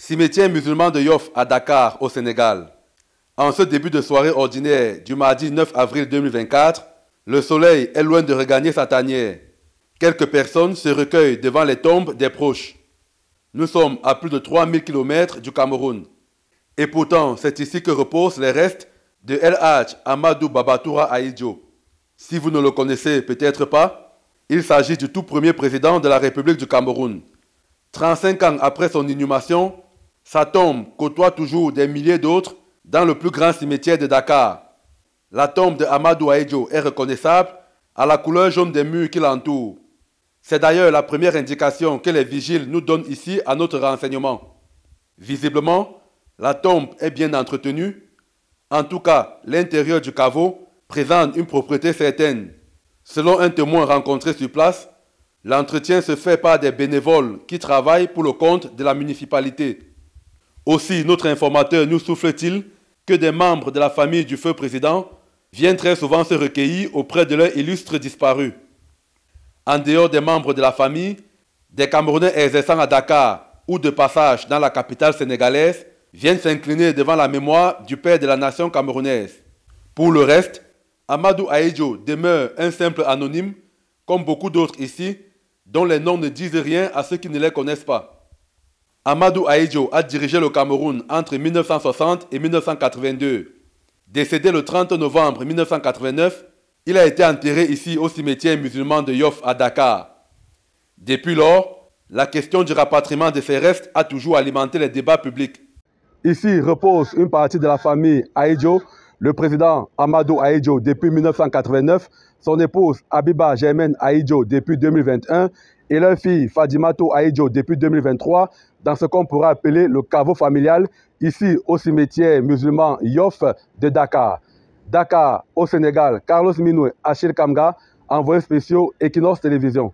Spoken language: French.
Cimetière musulman de Yoff à Dakar, au Sénégal. En ce début de soirée ordinaire du mardi 9 avril 2024, le soleil est loin de regagner sa tanière. Quelques personnes se recueillent devant les tombes des proches. Nous sommes à plus de 3000 km du Cameroun. Et pourtant, c'est ici que reposent les restes de El Hadj Amadou Babatoura Ahidjo. Si vous ne le connaissez peut-être pas, il s'agit du tout premier président de la République du Cameroun. 35 ans après son inhumation, sa tombe côtoie toujours des milliers d'autres dans le plus grand cimetière de Dakar. La tombe de Amadou Ahidjo est reconnaissable à la couleur jaune des murs qui l'entourent. C'est d'ailleurs la première indication que les vigiles nous donnent ici à notre renseignement. Visiblement, la tombe est bien entretenue. En tout cas, l'intérieur du caveau présente une propreté certaine. Selon un témoin rencontré sur place, l'entretien se fait par des bénévoles qui travaillent pour le compte de la municipalité. Aussi, notre informateur nous souffle-t-il que des membres de la famille du feu président viennent très souvent se recueillir auprès de leurs illustres disparus. En dehors des membres de la famille, des Camerounais exerçant à Dakar ou de passage dans la capitale sénégalaise viennent s'incliner devant la mémoire du père de la nation camerounaise. Pour le reste, Amadou Ahidjo demeure un simple anonyme, comme beaucoup d'autres ici, dont les noms ne disent rien à ceux qui ne les connaissent pas. Amadou Ahidjo a dirigé le Cameroun entre 1960 et 1982. Décédé le 30 novembre 1989, il a été enterré ici au cimetière musulman de Yoff à Dakar. Depuis lors, la question du rapatriement de ses restes a toujours alimenté les débats publics. Ici repose une partie de la famille Ahidjo, le président Amadou Ahidjo depuis 1989, son épouse Abiba Germaine Ahidjo depuis 2021 et leur fille Fadimatou Ahidjo depuis 2023 dans ce qu'on pourrait appeler le caveau familial ici au cimetière musulman Yoff de Dakar. Dakar, au Sénégal, Carlos Minoué, Achille Kamga, envoyés spéciaux Equinox Télévision.